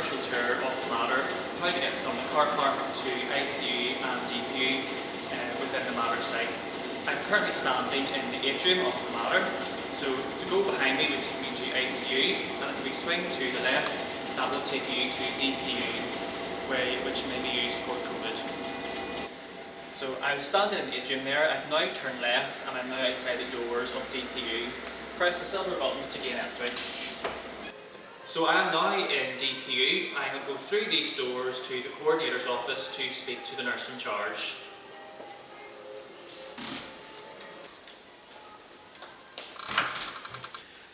commercial tour of the Mater, how to get from the car park to ICU and DPU within the Mater site. I'm currently standing in the atrium of the Mater, so to go behind me would take me to ICU, and if we swing to the left, that will take you to DPU, which may be used for COVID. So I'm standing in the atrium there. I've now turned left and I'm now outside the doors of DPU. Press the silver button to gain entry. So I am now in DPU. I will go through these doors to the coordinator's office to speak to the nurse in charge.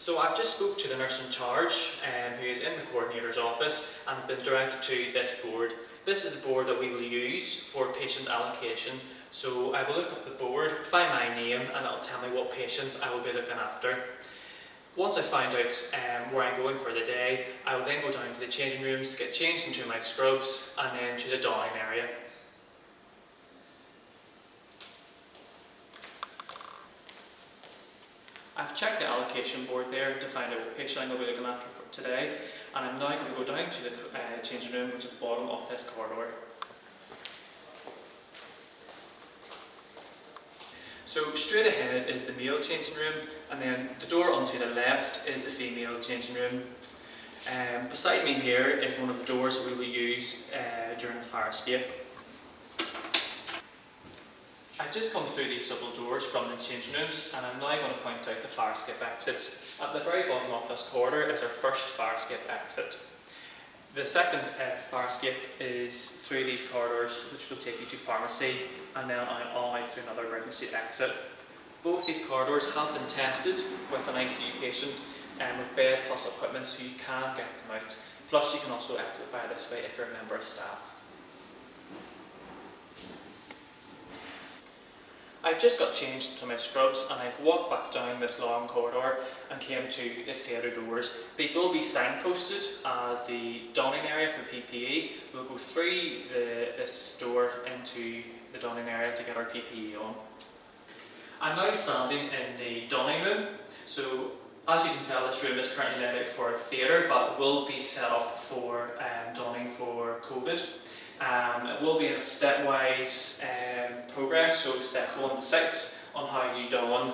So I've just spoke to the nurse in charge who is in the coordinator's office and have been directed to this board. This is the board that we will use for patient allocation. So I will look up the board, find my name, and it will tell me what patient I will be looking after. Once I find out where I'm going for the day, I will then go down to the changing rooms to get changed into my scrubs and then to the donning area. I've checked the allocation board there to find out what patient I'm going to be looking after for today, and I'm now going to go down to the changing room, which is at the bottom of this corridor. So straight ahead is the male changing room, and then the door onto the left is the female changing room. Beside me here is one of the doors that we will use during a fire escape. I've just come through these double doors from the changing rooms, and I'm now going to point out the fire escape exits. At the very bottom of this corridor is our first fire escape exit. The second fire escape is through these corridors, which will take you to pharmacy, and then all out through another emergency exit. Both these corridors have been tested with an ICU patient with bed plus equipment, so you can get them out. Plus you can also exit via this way if you're a member of staff. I've just got changed to my scrubs and I've walked back down this long corridor and came to the theatre doors. These will be signposted as the donning area for PPE. We'll go through this door into the donning area to get our PPE on. I'm now standing in the donning room. So as you can tell, this room is currently let out for a theatre, but will be set up for donning for COVID. It will be in a stepwise progress, so step 1 to 6 on how you don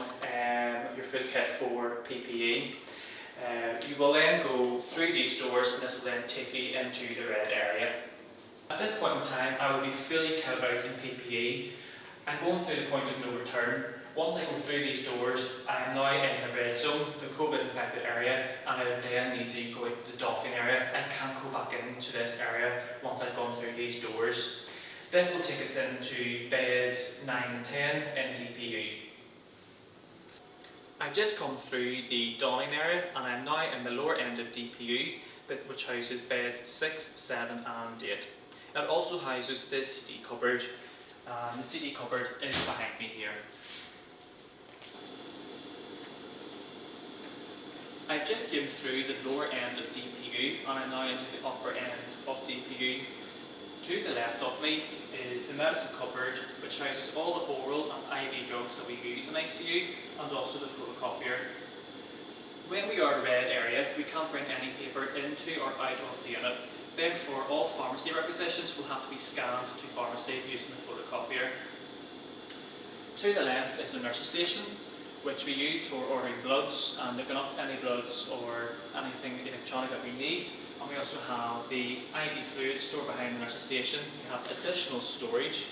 your full kit for PPE. You will then go through these doors and this will then take you into the red area. At this point in time, I will be fully kitted out in PPE. I'm going through the point of no return. Once I go through these doors, I am now in the red zone, the COVID infected area, and I then need to go into the dolphin area and can't go back into this area once I've gone through these doors. This will take us into beds 9 and 10 in DPU. I've just come through the donning area and I'm now in the lower end of DPU, which houses beds 6, 7 and 8. It also houses the CD cupboard. The CD cupboard is behind me here. I've just came through the lower end of DPU and I'm now into the upper end of DPU. To the left of me is the medicine cupboard, which houses all the oral and IV drugs that we use in ICU, and also the photocopier. When we are red area, we can't bring any paper into or out of the unit. Therefore, all pharmacy requisitions will have to be scanned to pharmacy using the photocopier. To the left is the nurse's station, which we use for ordering bloods and looking up any bloods or anything electronic that we need. And we also have the IV fluid stored behind the nurse's station. We have additional storage.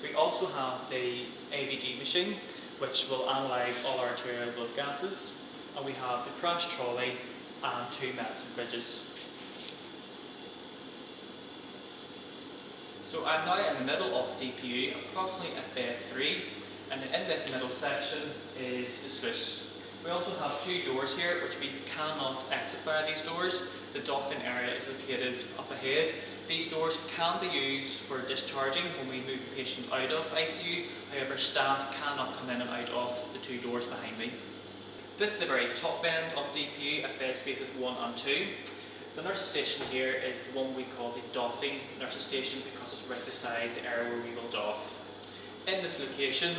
We also have the AVG machine, which will analyse all our arterial blood gases. And we have the crash trolley and 2 medicine fridges. So I'm now in the middle of DPU, approximately at bed 3. And in this middle section is the sluice. We also have 2 doors here which we cannot exit via these doors. The dolphin area is located up ahead. These doors can be used for discharging when we move the patient out of ICU. However, staff cannot come in and out of the 2 doors behind me. This is the very top end of DPU at bed spaces 1 and 2. The nurse's station here is the one we call the doffing nurse's station because it's right beside the area where we will doff. In this location,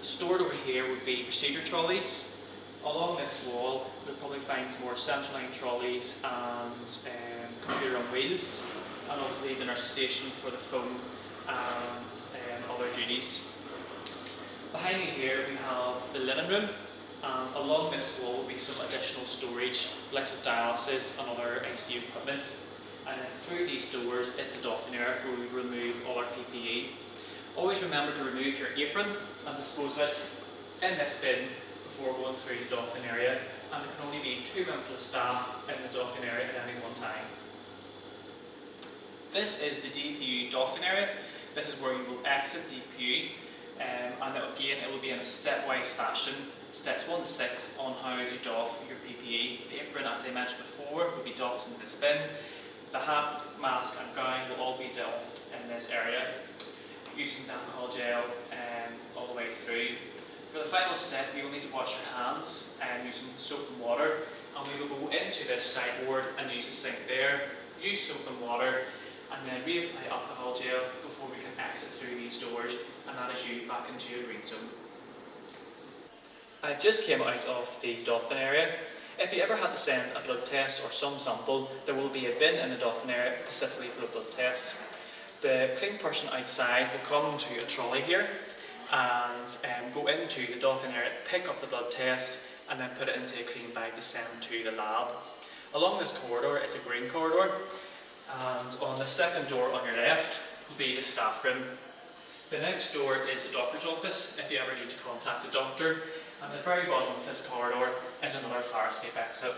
stored over here would be procedure trolleys, Along this wall, you'll probably find some more central line trolleys and computer on wheels, and obviously the nurse station for the phone and other duties. Behind me here we have the linen room, and along this wall will be some additional storage, like of dialysis and other ICU equipment. And then through these doors is the dolphin area where we remove all our PPE. Always remember to remove your apron and dispose of it in this bin before going through the dolphin area, and there can only be 2 members of staff in the dolphin area at any one time. This is the DPU dolphin area. This is where you will exit DPU, and again it will be in a stepwise fashion. Steps 1 to 6 on how to doff your PPE. The apron, as I mentioned before, will be doffed in this bin. The hat, mask and gown will all be doffed in this area, using the alcohol gel all the way through. For the final step, you will need to wash your hands using soap and water, and we will go into this sideboard and use the sink there, use soap and water, and then reapply alcohol gel before we can exit through these doors, and that is you back into your green zone. I've just came out of the dolphin area. If you ever had to send a blood test or some sample, there will be a bin in the dolphin area specifically for the blood tests. The clean person outside will come to a trolley here and go into the dolphin area, pick up the blood test, and then put it into a clean bag to send to the lab. Along this corridor is a green corridor, and on the second door on your left will be the staff room. The next door is the doctor's office if you ever need to contact the doctor, and at the very bottom of this corridor is another fire escape exit.